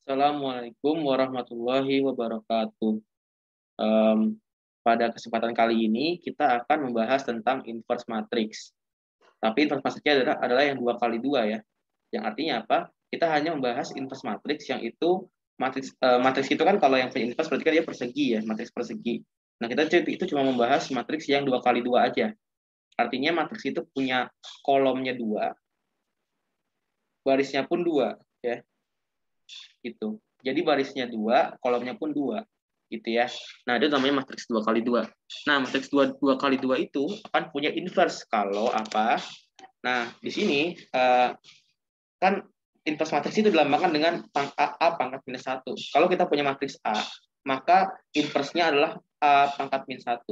Assalamualaikum warahmatullahi wabarakatuh. Em, Pada kesempatan kali ini kita akan membahas tentang inverse matrix. Tapi inverse matrixnya adalah yang 2 kali 2 ya. Yang artinya apa? Kita hanya membahas inverse matrix yang itu matriks itu kan kalau yang punya inverse berarti kan dia persegi ya, matriks persegi. Nah, kita itu cuma membahas matriks yang 2 kali 2 aja. Artinya matriks itu punya kolomnya 2, barisnya pun 2 ya. Gitu. Jadi barisnya 2, kolomnya pun 2 gitu ya. Nah, itu namanya matriks 2 kali 2. Nah, matriks 2 kali 2 itu akan punya inverse kalau apa? Nah, di sini kan inverse matriks itu dilambangkan dengan A pangkat minus 1. Kalau kita punya matriks A, maka inverse-nya adalah A pangkat minus 1.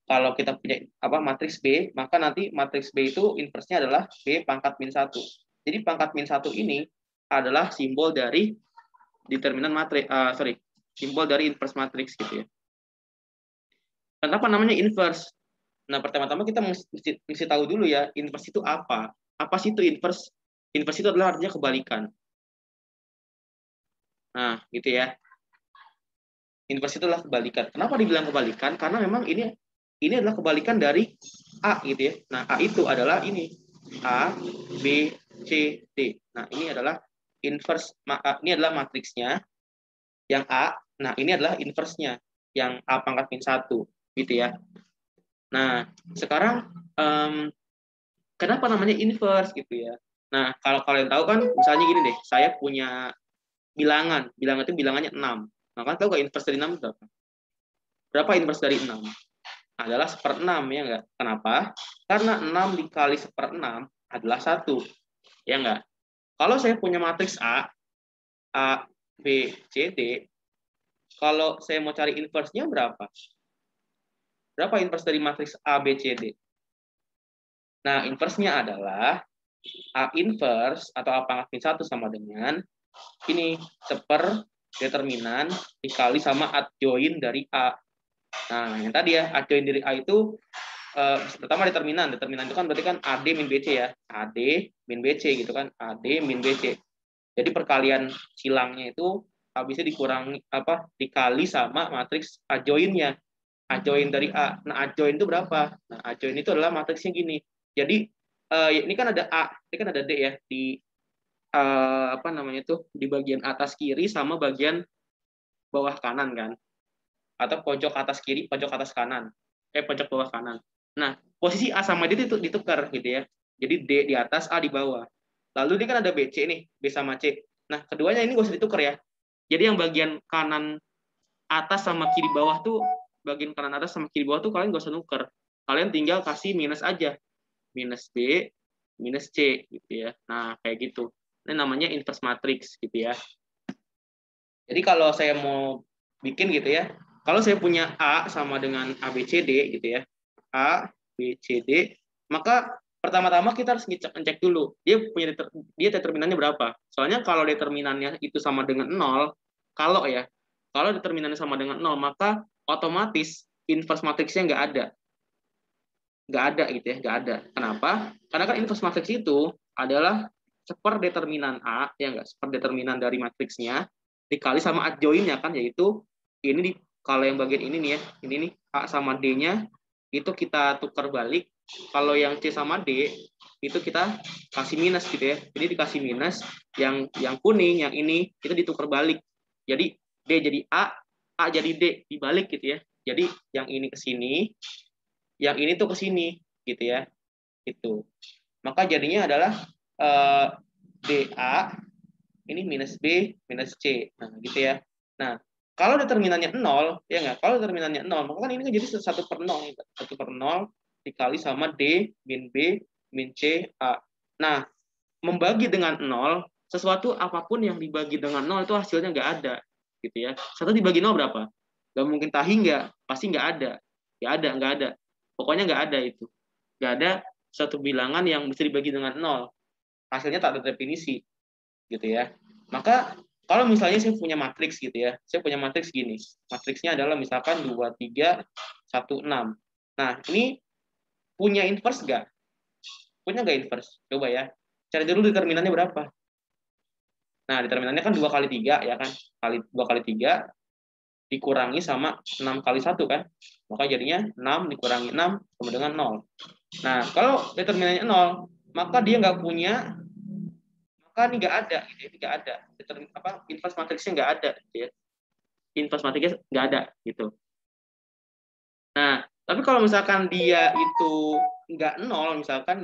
Kalau kita punya matriks B, maka nanti matriks B itu inverse-nya adalah B pangkat minus 1. Jadi pangkat minus 1 ini adalah simbol dari determinan matriks, simbol dari inverse matrix gitu ya. Kenapa namanya inverse? Nah, pertama-tama kita mesti tahu dulu ya, inverse itu apa? Apa sih itu inverse? Inverse itu adalah artinya kebalikan. Nah, gitu ya. Inverse itu adalah kebalikan. Kenapa dibilang kebalikan? Karena memang ini adalah kebalikan dari A gitu ya. Nah, A itu adalah ini. A, B, C, D. Nah, ini adalah inverse, ini adalah matriksnya. Yang A, nah ini adalah inverse-nya. Yang A pangkat min 1 gitu ya. Nah, sekarang kenapa namanya inverse gitu ya? Nah, kalau kalian tahu kan, misalnya gini deh, saya punya bilangan itu bilangannya 6. Nah, kan tahu nggak inverse dari 6 berapa? Berapa inverse dari 6? Adalah 1/6 ya nggak? Kenapa? Karena 6 dikali 1/6 adalah 1. Ya nggak? Kalau saya punya matriks A, B, C, D, kalau saya mau cari inverse-nya berapa? Berapa inverse dari matriks A, B, C, D? Nah, inverse-nya adalah A inverse atau A pangkat min 1 sama dengan ini, determinan dikali sama adjoin dari A. Nah, yang tadi ya, adjoin dari A itu pertama determinan. Determinan itu kan berarti kan AD min BC ya. AD min BC gitu kan. AD min BC. Jadi perkalian silangnya itu habisnya dikali sama matriks adjoinnya. Adjoin dari A. Nah, adjoin itu berapa? Nah, adjoin itu adalah matriksnya gini. Jadi ini kan ada A, ini kan ada D ya di di bagian atas kiri sama bagian bawah kanan kan, atau pojok atas kiri, pojok atas kanan, pojok bawah kanan. Nah, posisi A sama D itu ditukar gitu ya. Jadi D di atas, A di bawah. Lalu ini kan ada BC nih, B sama C. Nah, keduanya ini gak usah ditukar ya. Jadi yang bagian kanan atas sama kiri bawah tuh, bagian kanan atas sama kiri bawah tuh kalian gak usah nuker. Kalian tinggal kasih minus aja. Minus B, minus C gitu ya. Nah, kayak gitu. Ini namanya inverse matrix gitu ya. Jadi kalau saya mau bikin gitu ya, kalau saya punya A sama dengan ABCD gitu ya, A, B, C, D, maka pertama-tama kita harus ngecek dulu dia determinannya berapa. Soalnya kalau determinannya itu sama dengan 0, kalau determinannya sama dengan 0, maka otomatis inverse matrixnya nggak ada. Nggak ada gitu ya, nggak ada. Kenapa? Karena kan inverse matrix itu adalah seperdeterminan A, ya nggak, seperdeterminan dari matriksnya dikali sama adjoinnya kan, yaitu ini kalau yang bagian ini nih ya, ini nih A sama D-nya itu kita tukar balik. Kalau yang C sama D itu kita kasih minus gitu ya. Jadi dikasih minus, yang kuning, yang ini kita ditukar balik. Jadi D jadi A jadi D dibalik gitu ya. Jadi yang ini ke sini, yang ini tuh ke sini gitu ya. Itu. Maka jadinya adalah DA ini minus B minus C. Nah, gitu ya. Nah, kalau determinannya 0, ya nggak? Kalau determinannya 0, maka kan ini kan jadi 1/0. 1/0 dikali sama D min B min C A. Nah, membagi dengan 0, sesuatu apapun yang dibagi dengan 0 itu hasilnya nggak ada. Gitu ya. 1 dibagi 0 berapa? Nggak mungkin tahi nggak? Pasti nggak ada. Nggak ada. Pokoknya nggak ada itu. Nggak ada satu bilangan yang bisa dibagi dengan 0. Hasilnya tak ada definisi. Gitu ya. Maka kalau misalnya saya punya matriks gitu ya, saya punya matriks gini. Matriksnya adalah misalkan 2, 3, 1, 6. Nah, ini punya inverse nggak? Punya nggak inverse? Coba ya. Cari dulu determinannya berapa. Nah, determinannya kan 2 kali 3 ya kan? 2 kali 3 dikurangi sama 6 kali 1 kan? Maka jadinya 6 dikurangi 6 sama dengan 0. Nah, kalau determinannya 0, maka dia nggak punya, maka ini nggak ada, gitu ya, nggak ada. Inverse matriksnya nggak ada, gitu ya. Inverse matriksnya nggak ada, gitu. Nah, tapi kalau misalkan dia itu nggak 0, misalkan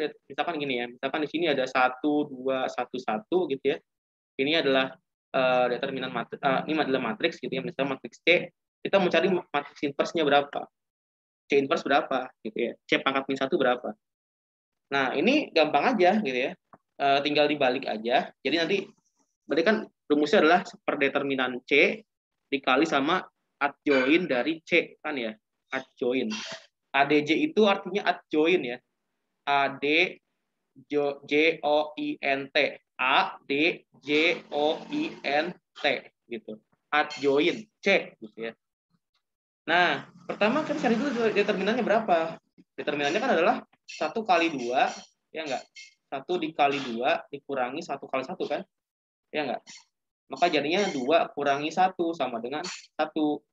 gini ya, misalkan di sini ada 1, 2, 1, 1, gitu ya. Ini adalah determinan matriks, ini adalah matriks gitu ya, misalnya matriks C, kita mau cari matriks inverse-nya berapa, C inverse berapa gitu ya, C pangkat min 1 berapa. Nah, ini gampang aja gitu ya, tinggal dibalik aja. Jadi nanti berarti kan rumusnya adalah perdeterminan C dikali sama adjoin dari C kan ya, adjoin. ADJ itu artinya adjoin ya, AD J O I N T, A D J O I N T gitu, adjoin C gitu ya. Nah, pertama kita cari dulu determinannya berapa. Determinannya kan adalah 1 kali 2, ya enggak? 1 dikali 2 dikurangi 1 kali 1 kan? Ya enggak? Maka jadinya 2 kurangi 1 sama dengan 1.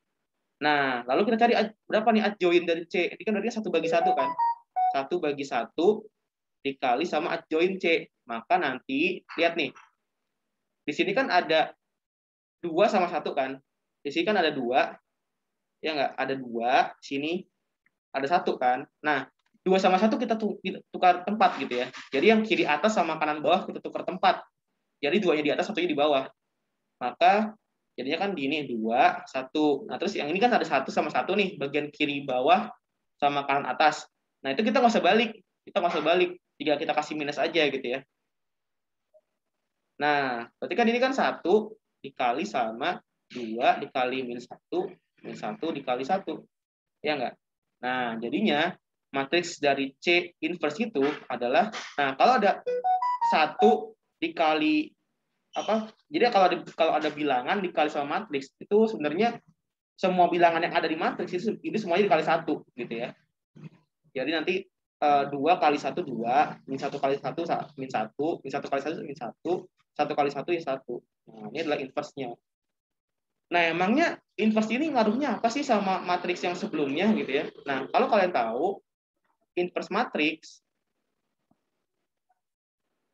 Nah, lalu kita cari berapa nih adjoin dari C. Ini kan berarti 1 bagi 1 kan? 1 bagi 1 dikali sama adjoin C. Maka nanti, lihat nih. Di sini kan ada 2 sama 1 kan? Di sini kan ada 2. Ya enggak? Ada 2, sini ada 1 kan? Nah, 2 sama 1 kita tukar tempat gitu ya. Jadi yang kiri atas sama kanan bawah kita tukar tempat. Jadi 2-nya di atas, 1-nya di bawah. Maka jadinya kan di ini 2, 1. Nah, terus yang ini kan ada 1 sama 1 nih, bagian kiri bawah sama kanan atas. Nah, itu kita nggak usah balik. Kita nggak usah balik. Jika kita kasih minus aja gitu ya. Nah, berarti kan ini kan 1 dikali sama 2 dikali min 1 dikali 1. Ya enggak? Nah, jadinya matriks dari C inverse itu adalah, nah kalau ada 1 dikali apa? Jadi kalau ada bilangan dikali sama matriks itu sebenarnya semua bilangan yang ada di matriks itu ini semuanya dikali 1 gitu ya. Jadi nanti 2 kali 1 2, min 1 kali 1 min 1, min 1 kali 1 min 1, 1 kali 1 ya 1. Nah, ini adalah inverse-nya. Nah, emangnya inverse ini ngaruhnya apa sih sama matriks yang sebelumnya gitu ya? Nah, kalau kalian tahu, inverse matriks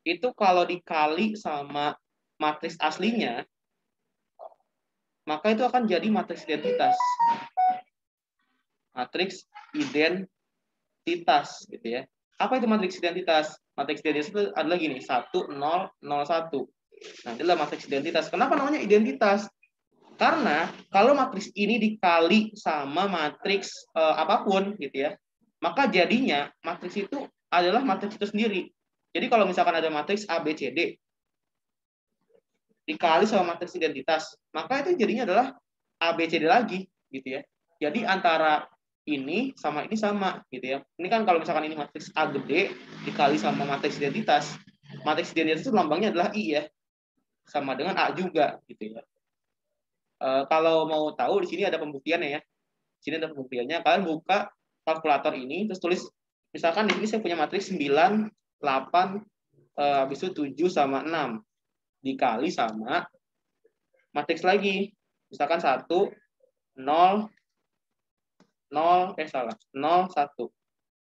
itu kalau dikali sama matriks aslinya, maka itu akan jadi matriks identitas. Matriks identitas gitu ya. Apa itu matriks identitas? Matriks identitas itu adalah gini, 1 0 0 1. Nah, itu adalah matriks identitas. Kenapa namanya identitas? Karena kalau matriks ini dikali sama matriks apapun gitu ya, maka jadinya matriks itu adalah matriks itu sendiri. Jadi kalau misalkan ada matriks A, B, C, D dikali sama matriks identitas, maka itu jadinya adalah A, B, C, D lagi gitu ya. Jadi antara ini sama gitu ya. Ini kan kalau misalkan ini matriks A gede dikali sama matriks identitas itu lambangnya adalah I ya. Sama dengan A juga gitu ya. Kalau mau tahu di sini ada pembuktiannya ya. Di sini ada pembuktiannya. Kalian buka kalkulator ini terus tulis, misalkan di sini saya punya matriks 9 8 habis itu 7 sama 6 dikali sama matriks lagi. Misalkan 1 0 0 0 1.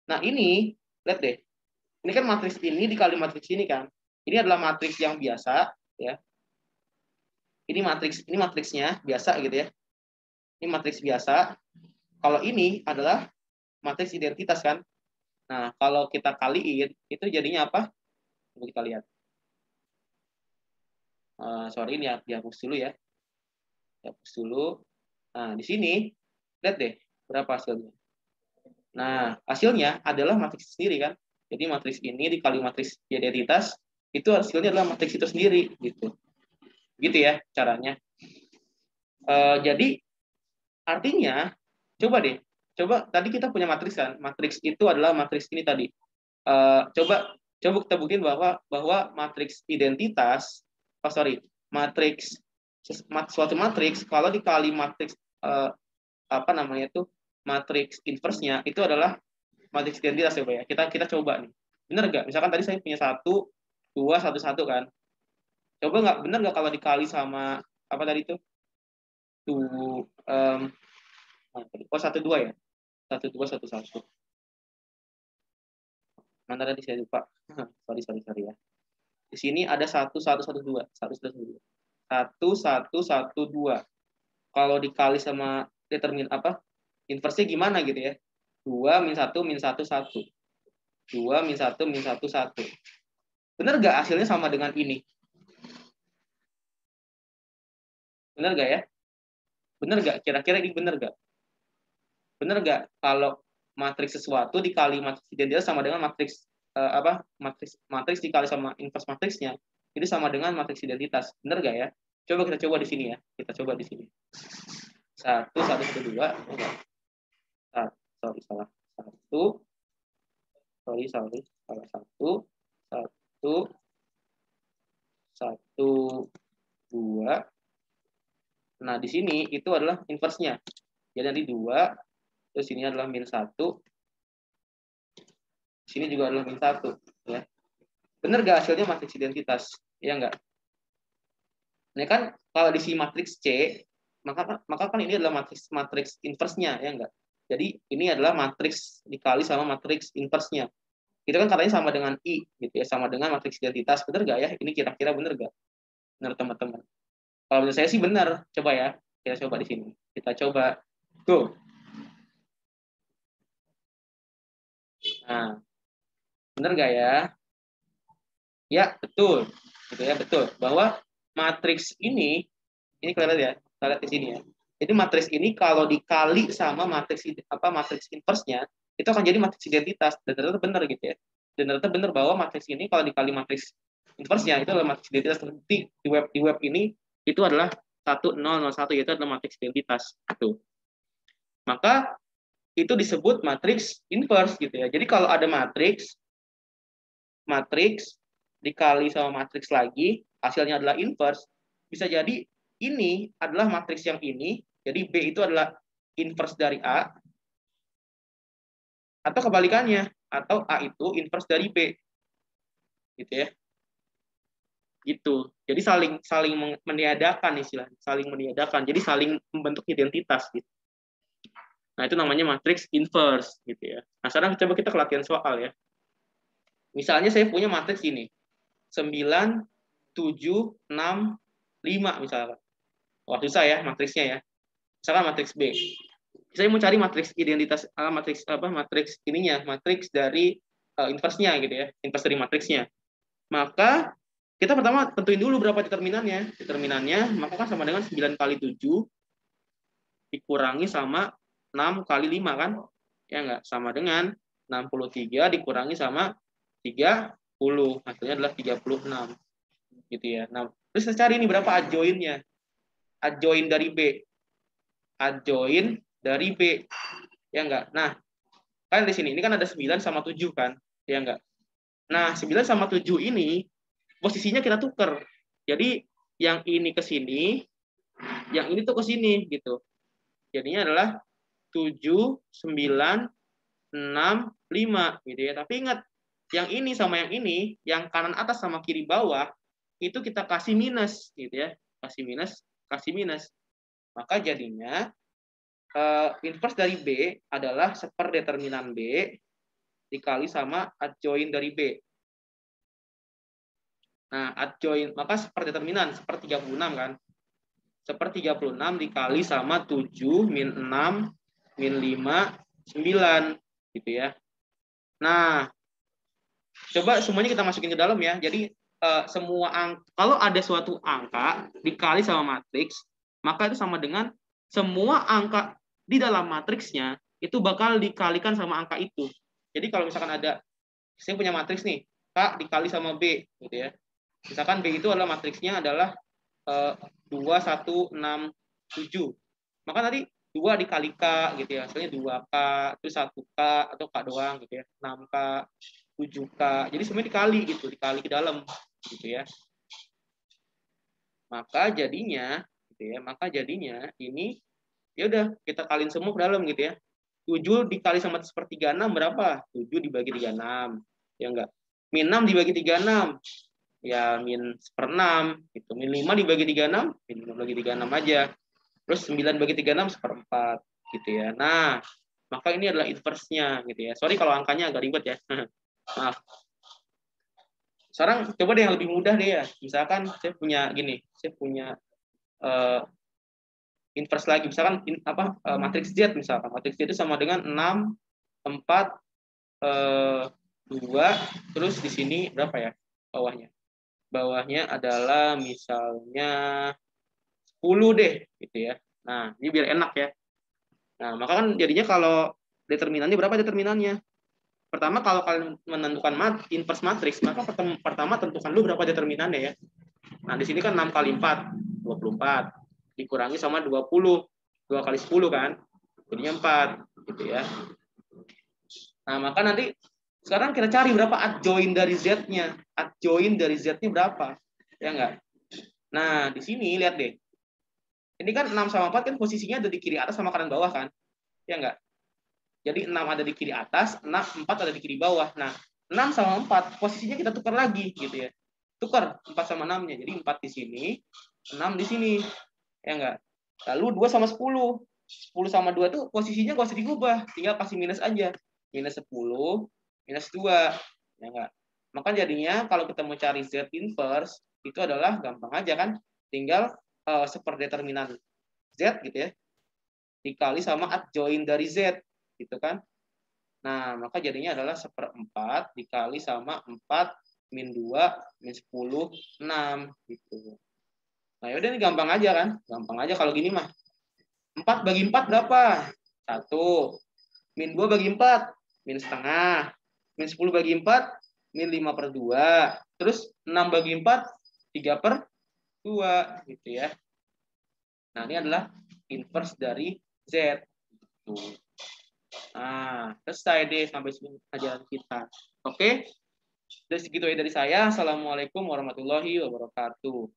Nah, ini lihat deh. Ini kan matriks ini dikali matriks ini kan. Ini adalah matriks yang biasa ya. Ini matriksnya biasa gitu ya. Ini matriks biasa. Kalau ini adalah matriks identitas kan. Nah, kalau kita kaliin itu jadinya apa? Coba kita lihat. Sorry, ini dihapus dulu ya. Dihapus dulu. Nah, di sini lihat deh berapa hasilnya. Nah, hasilnya adalah matriks sendiri kan. Jadi matriks ini dikali matriks identitas itu hasilnya adalah matriks itu sendiri gitu. Gitu ya caranya. Jadi artinya coba tadi kita punya matriks kan. Matriks itu adalah matriks ini tadi. Coba kita buktiin bahwa matriks identitas, suatu matriks kalau dikali matriks matriks inverse-nya itu adalah matriks identitas ya, Pak ya. Kita coba nih. Benar nggak? Misalkan tadi saya punya 1 2 1 1 kan. Coba nggak benar nggak kalau dikali sama apa tadi itu? Tuh, oh 1 2 ya? 1 2 1 1. Mana tadi saya lupa. sorry ya. Di sini ada 1 1 1 2. 1 1 1 2. Kalau dikali sama determin apa? Inversnya gimana gitu ya? 2 min 1 min 1 1. 2 min 1 min 1 1. Benar nggak hasilnya sama dengan ini? Benar nggak ya? Benar nggak? Kira-kira ini benar nggak? Benar nggak kalau matriks sesuatu dikali matriks identitas sama dengan matriks apa? Matriks dikali sama inverse matriksnya itu sama dengan matriks identitas. Benar nggak ya? Kita coba di sini ya. Kita coba di sini. 1 1 1 2. Sorry salah. 1. Sorry salah 1. 1 1 2. Nah, di sini itu adalah inverse-nya. Jadi nanti 2, terus ini adalah min 1. Sini juga adalah min 1. Ya. Benar nggak hasilnya matriks identitas? Ya nggak? Ini kan kalau di si matriks C, maka kan ini adalah matriks inverse-nya, ya nggak? Jadi ini adalah matriks dikali sama matriks inverse-nya. Itu kan katanya sama dengan I, gitu ya, sama dengan matriks identitas. Benar nggak ya? Ini kira-kira benar nggak? Benar teman-teman. Kalau menurut saya sih benar. Coba ya, kita coba di sini. Kita coba. Tuh. Nah, benar nggak ya? Ya, betul. Gitu ya, betul. Bahwa matriks ini kelihatan ya, kita lihat di sini ya. Jadi matriks ini kalau dikali sama matriks inverse-nya, itu akan jadi matriks identitas. Dan ternyata benar gitu ya. Dan ternyata benar bahwa matriks ini kalau dikali matriks inverse-nya itu adalah matriks identitas. Terbukti di web ini itu adalah 1001, yaitu adalah matriks identitas. Itu. Maka itu disebut matriks inverse gitu ya. Jadi kalau ada matriks dikali sama matriks lagi, hasilnya adalah inverse, bisa jadi ini adalah matriks yang ini, jadi B itu adalah inverse dari A, atau kebalikannya, atau A itu inverse dari B, gitu ya. Gitu. Jadi saling meniadakan istilahnya, saling meniadakan. Jadi saling membentuk identitas gitu. Nah, itu namanya matriks inverse gitu ya. Nah, sekarang coba kita ke latihan soal ya. Misalnya saya punya matriks ini. 9 7 6 5 misalkan. Wah, susah ya matriksnya ya. Misalkan matriks B. Saya mau cari matriks identitas matriks ininya, matriks dari inverse-nya gitu ya, inverse dari matriksnya. Maka kita pertama tentuin dulu berapa determinannya. Determinannya maka kan sama dengan 9 kali 7 dikurangi sama 6 kali 5 kan? Ya enggak? Sama dengan 63 dikurangi sama 30. Hasilnya adalah 36. Gitu ya. Nah, terus kita cari ini berapa adjoin-nya. Adjoin dari B. Adjoin dari B. Ya enggak? Nah, kan di sini ini kan ada 9 sama 7 kan? Ya enggak? Nah, 9 sama 7 ini posisinya kita tuker. Jadi yang ini ke sini, yang ini tuh ke sini gitu. Jadinya adalah 7 9 6 5 gitu ya. Tapi ingat, yang ini sama yang ini, yang kanan atas sama kiri bawah itu kita kasih minus gitu ya. Kasih minus. Maka jadinya inverse dari B adalah seperdeterminan B dikali sama adjoin dari B. Nah, adjoin maka seperdeterminan seper 36 kan. Seper 36 dikali sama 7 min 6 min 5 9 gitu ya. Nah, coba semuanya kita masukin ke dalam ya. Jadi kalau ada suatu angka dikali sama matriks, maka itu sama dengan semua angka di dalam matriksnya itu bakal dikalikan sama angka itu. Jadi kalau misalkan saya punya matriks nih, K dikali sama B, gitu ya. Misalkan B itu adalah matriksnya adalah 2, 1, 6, 7. Maka tadi 2 dikali K, gitu ya. Misalnya 2K, terus 1K, atau K doang, gitu ya. 6K, 7K. Jadi semuanya dikali, gitu. Dikali ke dalam, gitu ya. Maka jadinya ini ya udah kita kaliin semua ke dalam gitu ya. 7 dikali sama sepertiga 6 berapa? 7 dibagi 36. Ya enggak? Min 6 dibagi 36. ya min 1/6 gitu. Min 5 dibagi 36, min 5 bagi 36 aja. Terus 9 bagi 36 1/4 gitu ya. Nah, maka ini adalah inverse-nya gitu ya. Sorry kalau angkanya agak ribet ya. Maaf. Sekarang coba deh yang lebih mudah deh ya. Misalkan saya punya gini, saya punya inverse lagi. Misalkan matriks Z misalkan. Matriks Z itu sama dengan 6, 4, 2, terus di sini berapa ya bawahnya? Bawahnya adalah misalnya 10 deh gitu ya. Nah, ini biar enak ya. Nah, maka kan jadinya kalau determinannya berapa determinannya? Pertama kalau kalian menentukan inverse matriks, maka pertama tentukan dulu berapa determinannya ya. Nah, di sini kan 6 kali 4, 24. Dikurangi sama 20. 2 kali 10 kan? Jadinya 4 gitu ya. Nah, maka nanti sekarang kita cari berapa adjoint dari Z-nya. Adjoint dari Z-nya berapa? Ya enggak? Nah, di sini lihat deh. Ini kan 6 sama 4 kan posisinya ada di kiri atas sama kanan bawah kan? Ya enggak? Jadi 6 ada di kiri atas, 4 ada di kiri bawah. Nah, 6 sama 4 posisinya kita tukar lagi gitu ya. Tukar 4 sama 6-nya. Jadi 4 di sini, 6 di sini. Ya enggak? Lalu 2 sama 10. 10 sama 2 itu posisinya nggak usah diubah, tinggal kasih minus aja. Minus 10, minus 2. Ya enggak? Maka jadinya kalau kita mau cari Z inverse, itu adalah gampang aja kan? Tinggal seperdeterminan Z gitu ya, dikali sama adjoint dari Z gitu kan. Nah, maka jadinya adalah 1/4 dikali sama 4 min 2 min 10 6 gitu. Nah, yaudah ini gampang aja kan? Gampang aja kalau gini mah. 4 bagi 4 berapa? 1. Min 2 bagi 4 min setengah. Min 10 bagi 4 min 5/2. Terus 6 bagi 4 3/2 gitu ya. Nah, ini adalah inverse dari Z. Tuh. Nah, selesai deh sampai sini pelajaran kita. Oke? Jadi segitu ya dari saya. Assalamualaikum warahmatullahi wabarakatuh.